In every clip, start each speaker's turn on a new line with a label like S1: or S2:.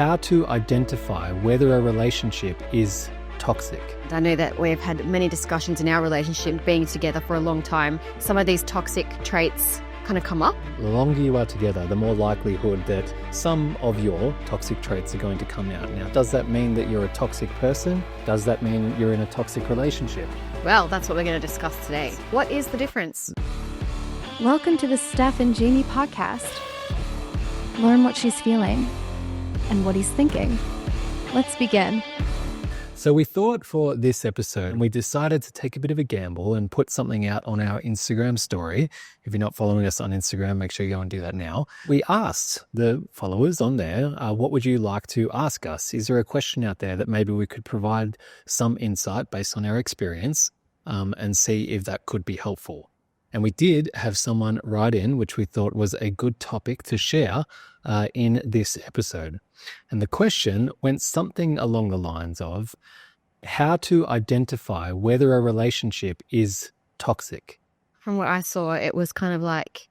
S1: how to identify whether a relationship is toxic.
S2: I know that we've had many discussions in our relationship, being together for a long time. Some of these toxic traits kind of come up.
S1: The longer you are together, the more likelihood that some of your toxic traits are going to come out. Now, does that mean that you're a toxic person? Does that mean you're in a toxic relationship?
S2: Well, that's what we're going to discuss today. What is the difference?
S3: Welcome to the Steph and Jamie podcast. Learn what she's feeling and what he's thinking. Let's begin.
S1: So we thought for this episode, we decided to take a bit of a gamble and put something out on our Instagram story. If you're not following us on Instagram, make sure you go and do that now. We asked the followers on there, what would you like to ask us? Is there a question out there that maybe we could provide some insight based on our experience and see if that could be helpful? And we did have someone write in, which we thought was a good topic to share in this episode. And the question went something along the lines of how to identify whether a relationship is toxic.
S2: From what I saw, it was kind of like,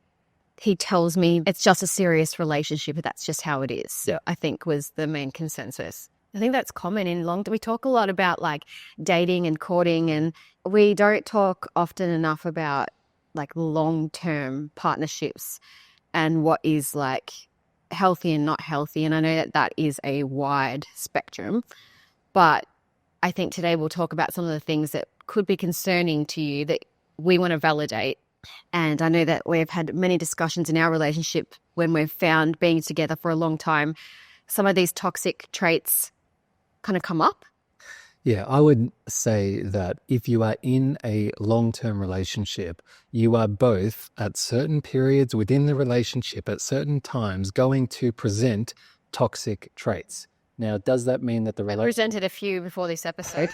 S2: he tells me it's just a serious relationship, but that's just how it is.
S1: Yeah.
S2: I think was the main consensus. I think that's common in we talk a lot about like dating and courting, and we don't talk often enough about like long-term partnerships and what is like healthy and not healthy. And I know that that is a wide spectrum, but I think today we'll talk about some of the things that could be concerning to you that we want to validate. And I know that we've had many discussions in our relationship when we've found being together for a long time, some of these toxic traits kind of come up.
S1: Yeah, I would say that if you are in a long-term relationship, you are both at certain periods within the relationship at certain times going to present toxic traits. Now, does that mean that the
S2: I presented a few before this episode.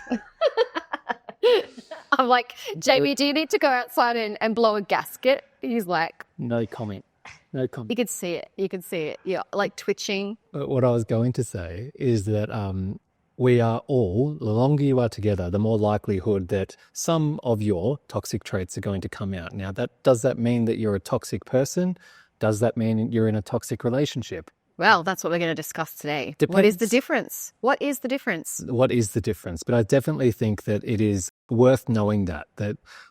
S2: I'm like, Jamie, do you need to go outside and blow a gasket? He's like,
S1: No comment. No comment.
S2: You could see it. You could see it. Yeah, like twitching.
S1: But what I was going to say is that we are all, the longer you are together, the more likelihood that some of your toxic traits are going to come out. Now, does that mean that you're a toxic person? Does that mean you're in a toxic relationship?
S2: Well, that's what we're going to discuss today.
S1: Depends.
S2: What is the difference? What is the difference?
S1: What is the difference? But I definitely think that it is worth knowing that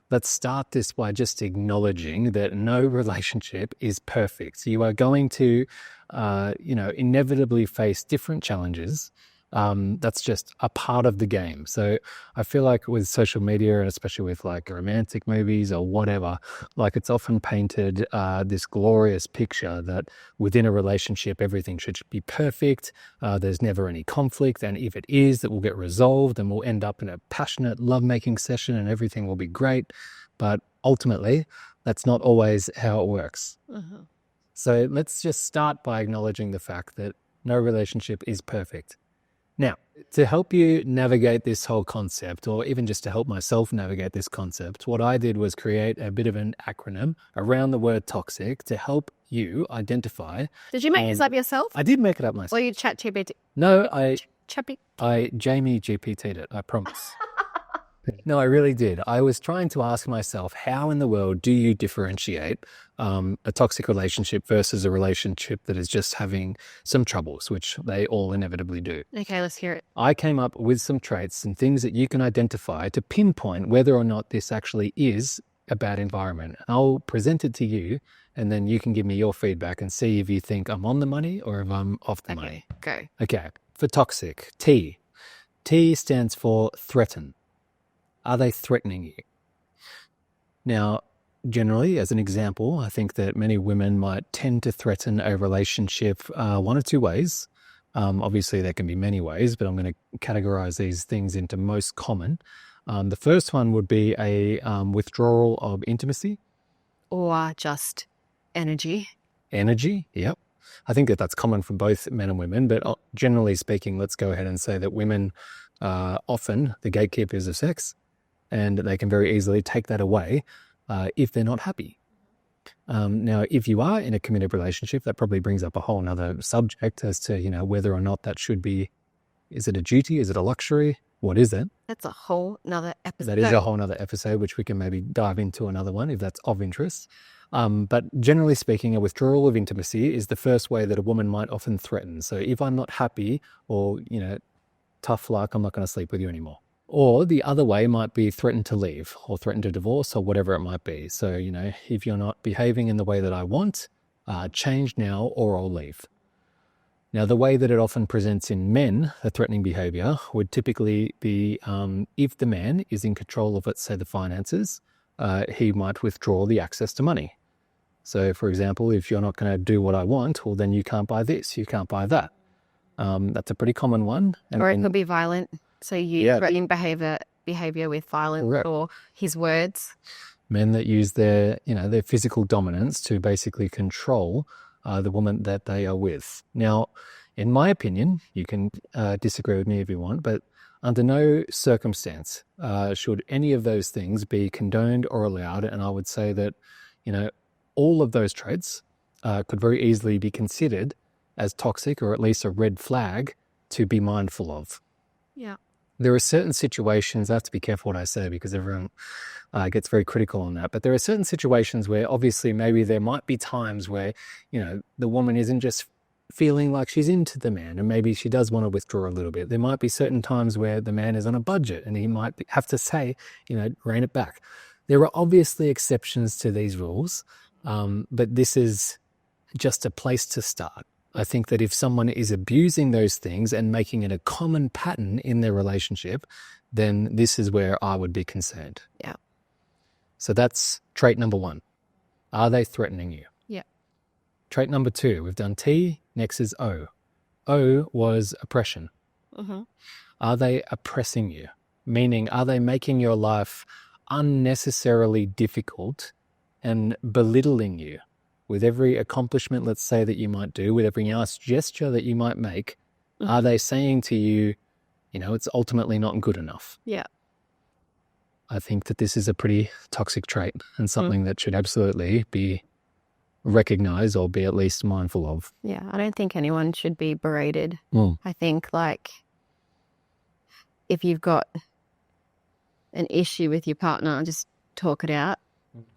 S1: let's start this by just acknowledging that no relationship is perfect. You are going to, inevitably face different challenges. That's just a part of the game. So I feel like with social media, and especially with like romantic movies or whatever, like it's often painted this glorious picture that within a relationship, everything should be perfect. There's never any conflict. And if it is, that will get resolved and we'll end up in a passionate lovemaking session and everything will be great. But ultimately, that's not always how it works. Uh-huh. So let's just start by acknowledging the fact that no relationship is perfect. Now, to help you navigate this whole concept, or even just to help myself navigate this concept, what I did was create a bit of an acronym around the word toxic to help you identify.
S2: Did you make this up yourself?
S1: I did make it up myself.
S2: Or you chat GPT?
S1: No, I Jamie GPT'd it, I promise. No, I really did. I was trying to ask myself, how in the world do you differentiate a toxic relationship versus a relationship that is just having some troubles, which they all inevitably do.
S2: Okay, let's hear it.
S1: I came up with some traits and things that you can identify to pinpoint whether or not this actually is a bad environment. I'll present it to you, and then you can give me your feedback and see if you think I'm on the money or if I'm off the money.
S2: Go.
S1: Okay, for toxic, T. T stands for threaten. Are they threatening you? Now, generally, as an example, I think that many women might tend to threaten a relationship one of two ways. Obviously, there can be many ways, but I'm going to categorize these things into most common. The first one would be a withdrawal of intimacy.
S2: Or just energy.
S1: Energy, yep. I think that that's common for both men and women, but generally speaking, let's go ahead and say that women are often the gatekeepers of sex. And they can very easily take that away if they're not happy. Now, if you are in a committed relationship, that probably brings up a whole nother subject as to, whether or not that should be, is it a duty? Is it a luxury? What is it?
S2: That's a whole nother episode.
S1: That is a whole nother episode, which we can maybe dive into another one if that's of interest. But generally speaking, a withdrawal of intimacy is the first way that a woman might often threaten. So if I'm not happy or, tough luck, I'm not going to sleep with you anymore. Or the other way might be threaten to leave or threaten to divorce or whatever it might be. So, if you're not behaving in the way that I want, change now or I'll leave. Now, the way that it often presents in men, the threatening behavior, would typically be if the man is in control of, let's say, the finances, he might withdraw the access to money. So, for example, if you're not going to do what I want, well, then you can't buy this, you can't buy that. That's a pretty common one.
S2: Or it could be violent. So you threatening behavior with violence
S1: Correct.
S2: or his words.
S1: Men that use their physical dominance to basically control the woman that they are with. Now, in my opinion, you can disagree with me if you want, but under no circumstance should any of those things be condoned or allowed. And I would say that, all of those traits could very easily be considered as toxic or at least a red flag to be mindful of.
S2: Yeah.
S1: There are certain situations, I have to be careful what I say because everyone gets very critical on that, but there are certain situations where obviously maybe there might be times where, the woman isn't just feeling like she's into the man and maybe she does want to withdraw a little bit. There might be certain times where the man is on a budget and he might have to say, rein it back. There are obviously exceptions to these rules, but this is just a place to start. I think that if someone is abusing those things and making it a common pattern in their relationship, then this is where I would be concerned.
S2: Yeah.
S1: So that's trait number 1. Are they threatening you?
S2: Yeah.
S1: Trait number 2, we've done T, next is O. O was oppression.
S2: Mm-hmm.
S1: Are they oppressing you? Meaning, are they making your life unnecessarily difficult and belittling you? With every accomplishment, let's say, that you might do, with every nice gesture that you might make, are they saying to you, it's ultimately not good enough?
S2: Yeah.
S1: I think that this is a pretty toxic trait and something that should absolutely be recognized or be at least mindful of.
S2: Yeah. I don't think anyone should be berated. I think if you've got an issue with your partner, just talk it out.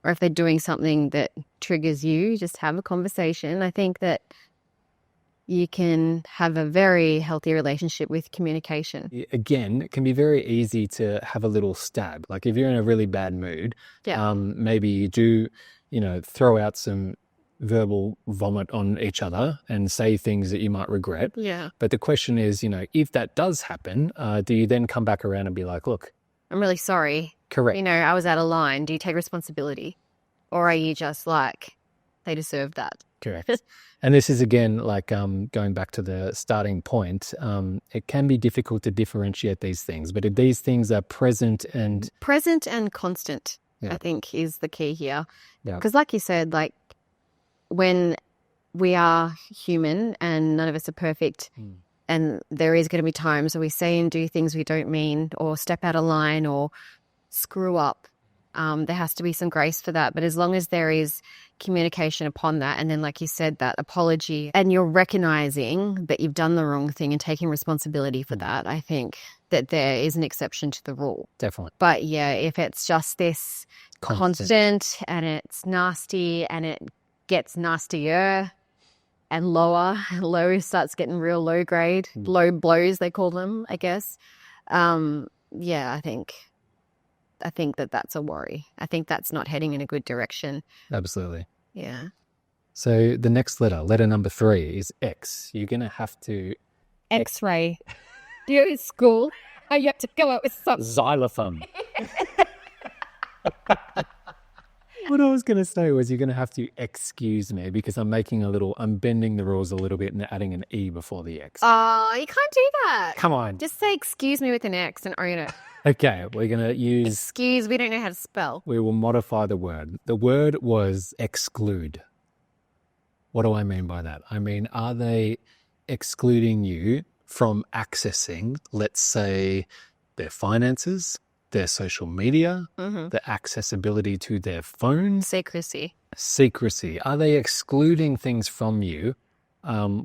S2: Or if they're doing something that triggers you, just have a conversation. I think that you can have a very healthy relationship with communication.
S1: Again, it can be very easy to have a little stab. Like if you're in a really bad mood, maybe you do, throw out some verbal vomit on each other and say things that you might regret.
S2: Yeah.
S1: But the question is, if that does happen, do you then come back around and be like, look,
S2: I'm really sorry.
S1: Correct.
S2: I was out of line. Do you take responsibility? Or are you just like, they deserve that?
S1: Correct. And this is again, going back to the starting point, it can be difficult to differentiate these things. But if these things are present and
S2: constant, I think is the key here.
S1: Yeah.
S2: Because like you said, when we are human and none of us are perfect, and there is going to be times where we say and do things we don't mean or step out of line or screw up. There has to be some grace for that. But as long as there is communication upon that, and then like you said, that apology, and you're recognizing that you've done the wrong thing and taking responsibility for that, I think that there is an exception to the rule.
S1: Definitely.
S2: But yeah, if it's just this constant and it's nasty and it gets nastier and lower, low starts getting real low grade, low blows they call them, I guess. I think that that's a worry. I think that's not heading in a good direction.
S1: Absolutely.
S2: Yeah.
S1: So the next letter number 3 is X. You're going to have to...
S2: X-ray. You're at school. You have to go out with something.
S1: Xylophone. What I was going to say was you're going to have to excuse me because I'm bending the rules a little bit and adding an E before the X.
S2: Oh, you can't do that.
S1: Come on.
S2: Just say excuse me with an X and own it.
S1: Okay, we're going to use...
S2: Excuse, we don't know how to spell.
S1: We will modify the word. The word was exclude. What do I mean by that? I mean, are they excluding you from accessing, let's say, their finances, their social media, the accessibility to their phones?
S2: Secrecy.
S1: Are they excluding things from you,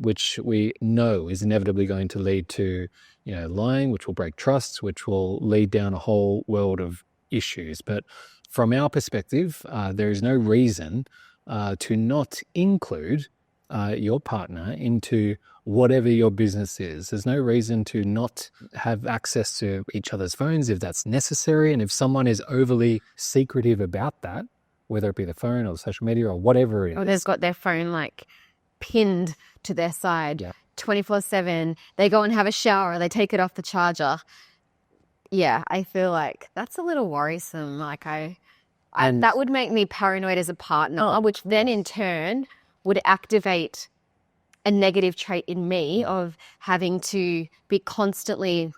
S1: which we know is inevitably going to lead to, lying, which will break trust, which will lead down a whole world of issues. But from our perspective, there is no reason to not include your partner into whatever your business is. There's no reason to not have access to each other's phones if that's necessary. And if someone is overly secretive about that, whether it be the phone or social media or whatever it is.
S2: Or they've got their phone like pinned to their side 24/7. They go and have a shower, they take it off the charger. Yeah, I feel like that's a little worrisome. Like that would make me paranoid as a partner, which then in turn would activate a negative trait in me of having to be constantly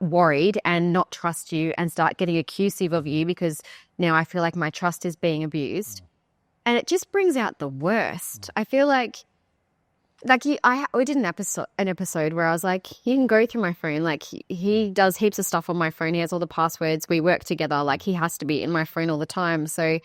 S2: worried and not trust you and start getting accusing of you because now I feel like my trust is being abused. And it just brings out the worst. I feel like we did an episode where I was like, he can go through my phone. Like he does heaps of stuff on my phone. He has all the passwords. We work together. Like he has to be in my phone all the time. So,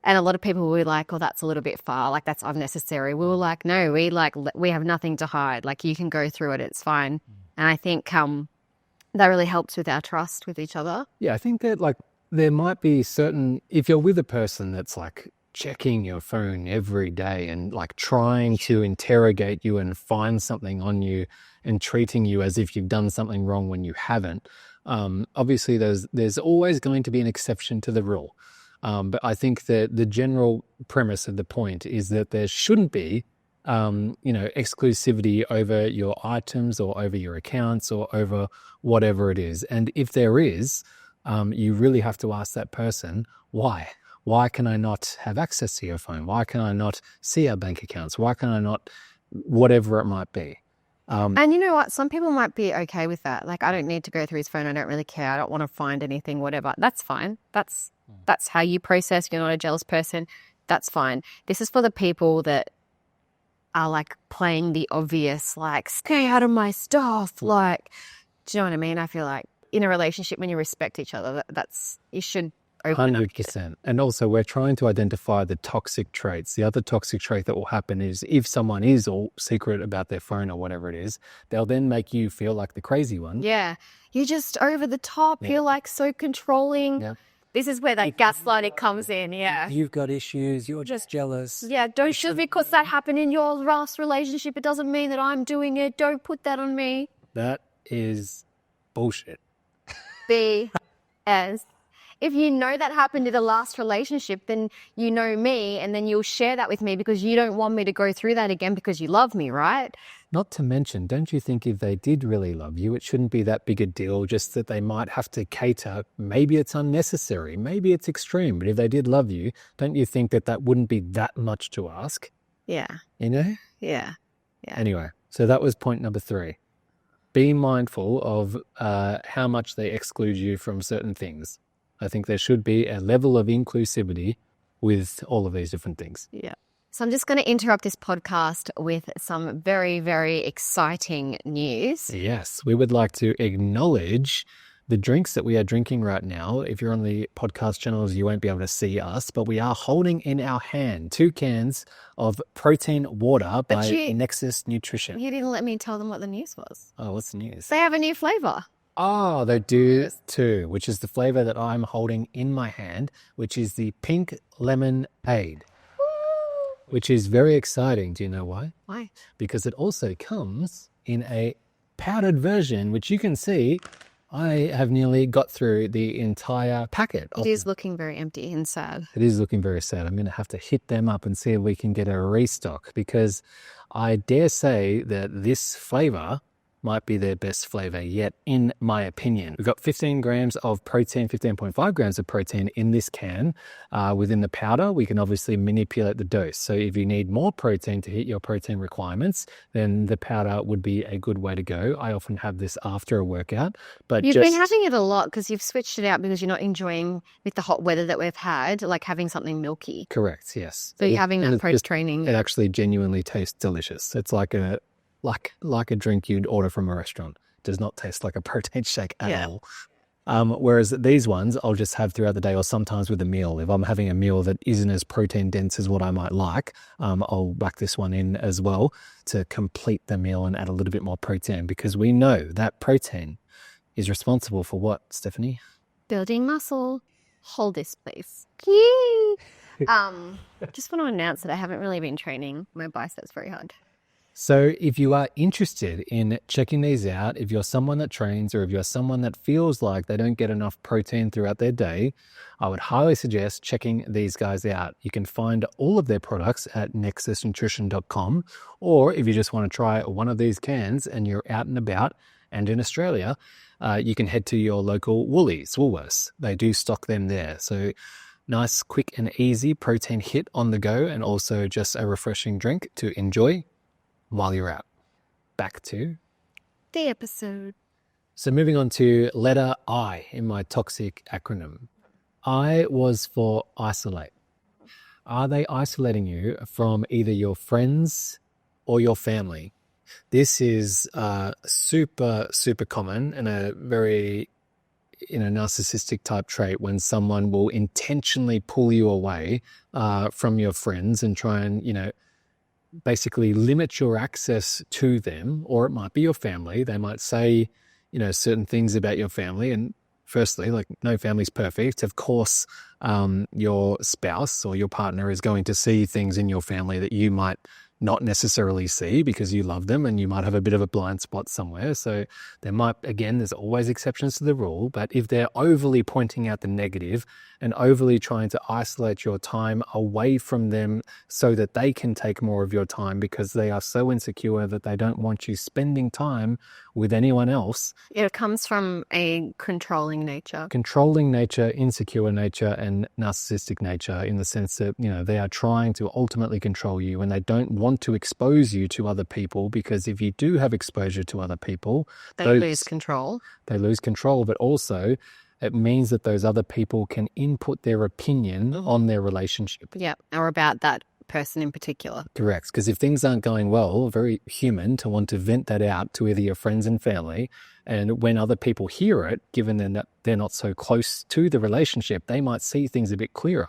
S2: and a lot of people were like, oh, that's a little bit far. Like that's unnecessary. We were like, no, we have nothing to hide. Like you can go through it. It's fine. And I think that really helps with our trust with each other.
S1: Yeah, I think that like there might be certain, if you're with a person that's like checking your phone every day and like trying to interrogate you and find something on you and treating you as if you've done something wrong when you haven't, obviously there's always going to be an exception to the rule. But I think that the general premise of the point is that there shouldn't be exclusivity over your items or over your accounts or over whatever it is. And if there is, you really have to ask that person, why? Why can I not have access to your phone? Why can I not see our bank accounts? Why can I not, whatever it might be?
S2: And you know what? Some people might be okay with that. Like, I don't need to go through his phone. I don't really care. I don't want to find anything, whatever. That's fine. That's how you process. You're not a jealous person. That's fine. This is for the people that are like playing the obvious, like, stay out of my stuff. Like, do you know what I mean? I feel like in a relationship, when you respect each other, you should open
S1: 100%. And also we're trying to identify the toxic traits. The other toxic trait that will happen is if someone is all secret about their phone or whatever it is, they'll then make you feel like the crazy one.
S2: Yeah. You're just over the top. Yeah. You're like so controlling. Yeah. This is where that gaslighting comes in, yeah.
S1: You've got issues, you're just jealous.
S2: Yeah, just because that happened in your last relationship, it doesn't mean that I'm doing it. Don't put that on me.
S1: That is bullshit.
S2: BS. If you know that happened in the last relationship, then you know me and then you'll share that with me because you don't want me to go through that again because you love me, right?
S1: Not to mention, don't you think if they did really love you, it shouldn't be that big a deal, just that they might have to cater. Maybe it's unnecessary, maybe it's extreme, but if they did love you, don't you think that wouldn't be that much to ask?
S2: Yeah.
S1: You know?
S2: Yeah.
S1: Anyway, so that was point number 3. Be mindful of how much they exclude you from certain things. I think there should be a level of inclusivity with all of these different things.
S2: Yeah. So I'm just going to interrupt this podcast with some very, very exciting news.
S1: Yes, we would like to acknowledge the drinks that we are drinking right now. If you're on the podcast channels, you won't be able to see us, but we are holding in our hand 2 cans of protein water by Nexus Nutrition.
S2: You didn't let me tell them what the news was.
S1: Oh, what's the news?
S2: They have a new flavor.
S1: Oh, they do too, which is the flavor that I'm holding in my hand, which is the pink lemonade, which is very exciting. Do you know why?
S2: Why?
S1: Because it also comes in a powdered version, which you can see I have nearly got through the entire packet.
S2: It is looking very empty and sad.
S1: It is looking very sad. I'm going to have to hit them up and see if we can get a restock, because I dare say that this flavor might be their best flavor yet, in my opinion. We've got 15 grams of protein, 15.5 grams of protein in this can. Within the powder, we can obviously manipulate the dose. So if you need more protein to hit your protein requirements, then the powder would be a good way to go. I often have this after a workout. But
S2: you've been having it a lot because you've switched it out because you're not enjoying, with the hot weather that we've had, like having something milky.
S1: Correct, yes.
S2: So you're having that post-training.
S1: It actually genuinely tastes delicious. It's like a drink you'd order from a restaurant. It does not taste like a protein shake at all. Whereas these ones I'll just have throughout the day, or sometimes with a meal. If I'm having a meal that isn't as protein dense as what I might like, I'll whack this one in as well to complete the meal and add a little bit more protein, because we know that protein is responsible for what, Stephanie?
S2: Building muscle. Hold this, please. Just want to announce that I haven't really been training my biceps very hard.
S1: So if you are interested in checking these out, if you're someone that trains or if you're someone that feels like they don't get enough protein throughout their day, I would highly suggest checking these guys out. You can find all of their products at nexusnutrition.com, or if you just want to try one of these cans and you're out and about and in Australia, you can head to your local Woolworths. They do stock them there. So nice, quick and easy protein hit on the go, and also just a refreshing drink to enjoy while you're out. Back to
S2: the episode.
S1: So moving on to letter I in my T.O.X.I.C acronym. I was for isolate. Are they isolating you from either your friends or your family? This is super, super common and a very narcissistic type trait when someone will intentionally pull you away from your friends and try and, basically limit your access to them, or it might be your family. They might say, certain things about your family. And firstly, like, no family's perfect. Of course, your spouse or your partner is going to see things in your family that you might not necessarily see because you love them and you might have a bit of a blind spot somewhere. So there's always exceptions to the rule, but if they're overly pointing out the negative and overly trying to isolate your time away from them so that they can take more of your time because they are so insecure that they don't want you spending time with anyone else.
S2: It comes from a controlling nature.
S1: Controlling nature, insecure nature, and narcissistic nature, in the sense that, they are trying to ultimately control you and they don't want to expose you to other people, because if you do have exposure to other people,
S2: they lose control.
S1: They lose control, but also it means that those other people can input their opinion on their relationship.
S2: Yeah, or about that person in particular.
S1: Correct, because if things aren't going well, very human to want to vent that out to either your friends and family, and when other people hear it, given that they're not so close to the relationship, they might see things a bit clearer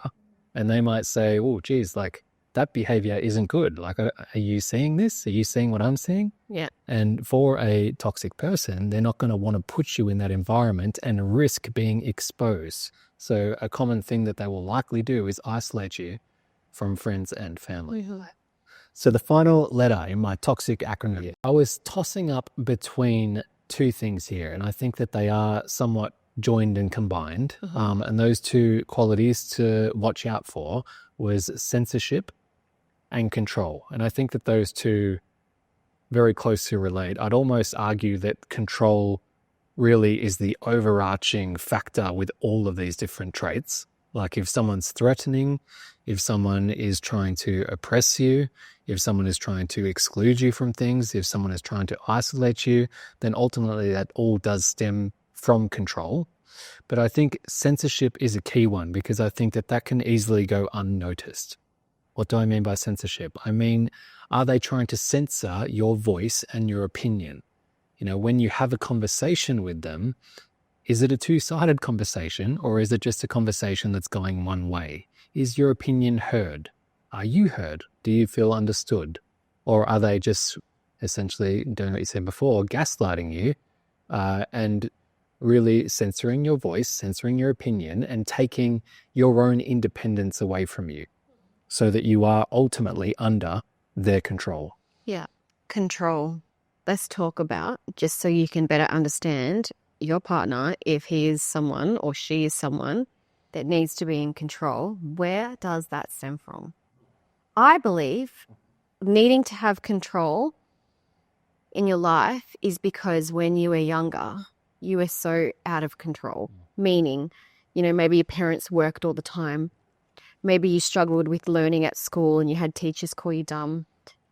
S1: and they might say, oh, geez, like, that behavior isn't good. Like, are you seeing this? Are you seeing what I'm seeing?
S2: Yeah.
S1: And for a toxic person, they're not going to want to put you in that environment and risk being exposed. So a common thing that they will likely do is isolate you from friends and family. Mm-hmm. So the final letter in my T.O.X.I.C acronym, I was tossing up between two things here, and I think that they are somewhat joined and combined. And those two qualities to watch out for was censorship and control. And I think that those two very closely relate. I'd almost argue that control really is the overarching factor with all of these different traits. Like, if someone's threatening, if someone is trying to oppress you, if someone is trying to exclude you from things, if someone is trying to isolate you, then ultimately that all does stem from control. But I think censorship is a key one, because I think that can easily go unnoticed. What do I mean by censorship? I mean, are they trying to censor your voice and your opinion? When you have a conversation with them, is it a two-sided conversation, or is it just a conversation that's going one way? Is your opinion heard? Are you heard? Do you feel understood? Or are they just essentially doing what you said before, gaslighting you and really censoring your voice, censoring your opinion, and taking your own independence away from you so that you are ultimately under their control?
S2: Yeah, control. Let's talk about, just so you can better understand your partner, if he is someone or she is someone that needs to be in control, where does that stem from? I believe needing to have control in your life is because when you were younger, you were so out of control, meaning, maybe your parents worked all the time. Maybe you struggled with learning at school and you had teachers call you dumb.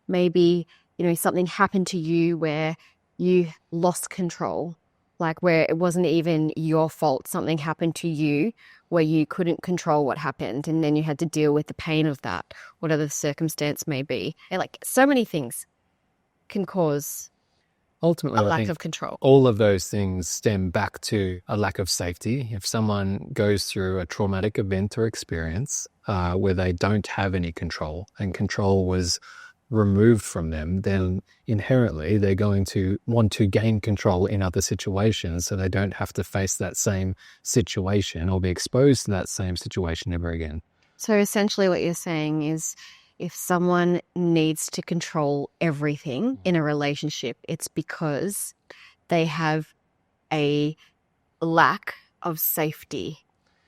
S2: Maybe, something happened to you where you lost control, like where it wasn't even your fault. Something happened to you where you couldn't control what happened, and then you had to deal with the pain of that, whatever the circumstance may be. And like, so many things can cause
S1: ultimately,
S2: a lack of control.
S1: All of those things stem back to a lack of safety. If someone goes through a traumatic event or experience where they don't have any control, and control was removed from them, then inherently they're going to want to gain control in other situations so they don't have to face that same situation or be exposed to that same situation ever again.
S2: So essentially what you're saying is if someone needs to control everything in a relationship, it's because they have a lack of safety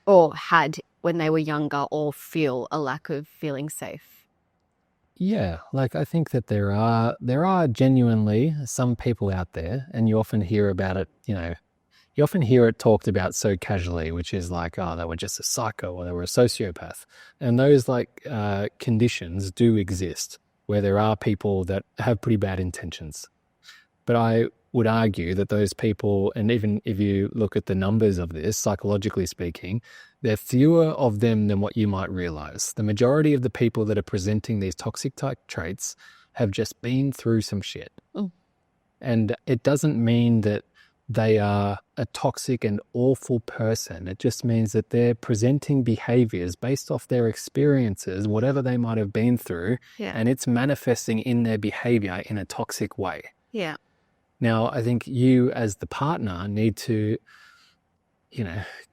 S2: or had when they were younger or feel a lack of feeling safe.
S1: Yeah, like I think that there are genuinely some people out there, and you often hear about it, you often hear it talked about so casually, which is like, oh, they were just a psycho or they were a sociopath. And those conditions do exist where there are people that have pretty bad intentions. But I would argue that those people, and even if you look at the numbers of this, psychologically speaking, there are fewer of them than what you might realize. The majority of the people that are presenting these toxic type traits have just been through some shit. And it doesn't mean that they are a toxic and awful person. It just means that they're presenting behaviors based off their experiences, whatever they might have been through, and it's manifesting in their behavior in a toxic way.
S2: Yeah.
S1: Now, I think you as the partner need to,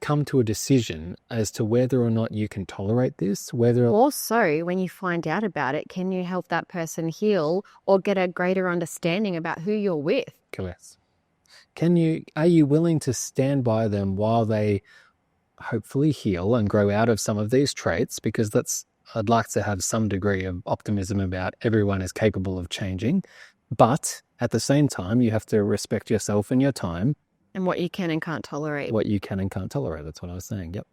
S1: come to a decision as to whether or not you can tolerate this,
S2: Also, when you find out about it, can you help that person heal or get a greater understanding about who you're with?
S1: Correct. Are you willing to stand by them while they hopefully heal and grow out of some of these traits? Because I'd like to have some degree of optimism about everyone is capable of changing. But at the same time, you have to respect yourself and your time.
S2: And what you can and can't tolerate.
S1: What you can and can't tolerate. That's what I was saying. Yep.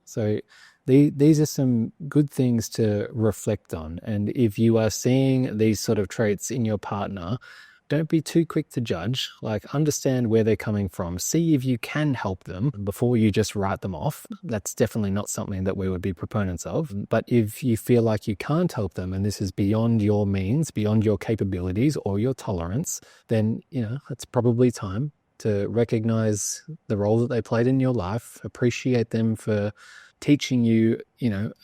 S1: So these are some good things to reflect on. And if you are seeing these sort of traits in your partner, don't be too quick to judge. Understand where they're coming from. See if you can help them before you just write them off. That's definitely not something that we would be proponents of. But if you feel like you can't help them and this is beyond your means, beyond your capabilities or your tolerance, then, it's probably time to recognize the role that they played in your life, appreciate them for teaching you,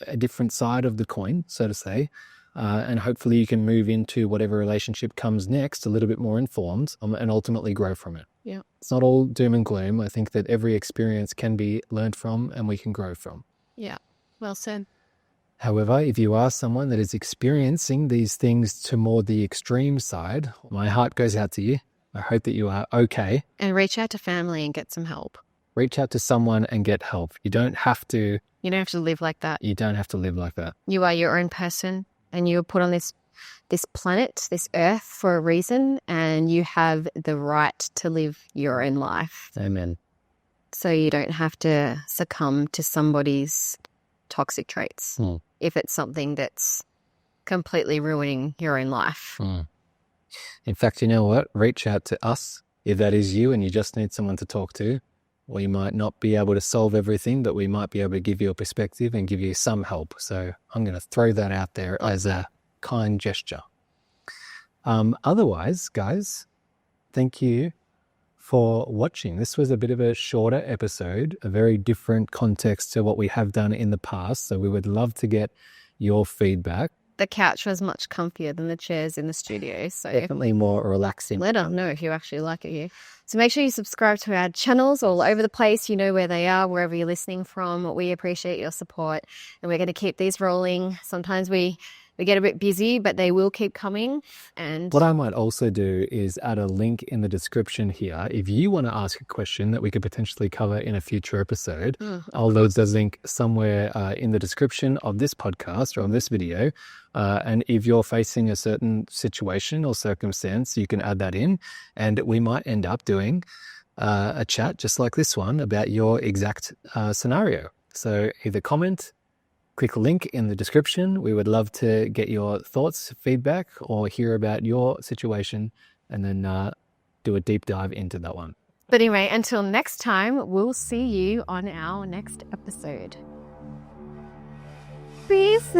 S1: a different side of the coin, so to say. And hopefully you can move into whatever relationship comes next a little bit more informed and ultimately grow from it.
S2: Yeah.
S1: It's not all doom and gloom. I think that every experience can be learned from and we can grow from.
S2: Yeah. Well said.
S1: However, if you are someone that is experiencing these things to more the extreme side, my heart goes out to you. I hope that you are okay.
S2: And reach out to family and get some help.
S1: Reach out to someone and get help. You don't have to
S2: live like that.
S1: You don't have to live like that.
S2: You are your own person. And you were put on this planet, this earth for a reason, and you have the right to live your own life.
S1: Amen.
S2: So you don't have to succumb to somebody's toxic traits if it's something that's completely ruining your own life.
S1: In fact, you know what? Reach out to us if that is you and you just need someone to talk to. We might not be able to solve everything, but we might be able to give you a perspective and give you some help. So I'm going to throw that out there as a kind gesture. Otherwise, guys, thank you for watching. This was a bit of a shorter episode, a very different context to what we have done in the past. So we would love to get your feedback.
S2: The couch was much comfier than the chairs in the studio. So
S1: definitely more relaxing.
S2: Let us know if you actually like it here. So make sure you subscribe to our channels all over the place. You know where they are, wherever you're listening from. We appreciate your support and we're going to keep these rolling. Sometimes we get a bit busy, but they will keep coming. And
S1: what I might also do is add a link in the description here. If you want to ask a question that we could potentially cover in a future episode, I'll load the link somewhere in the description of this podcast or of this video. And if you're facing a certain situation or circumstance, you can add that in and we might end up doing a chat just like this one about your exact scenario. So either comment, click a link in the description. We would love to get your thoughts, feedback, or hear about your situation and then do a deep dive into that one.
S2: But anyway, until next time, we'll see you on our next episode. Peace.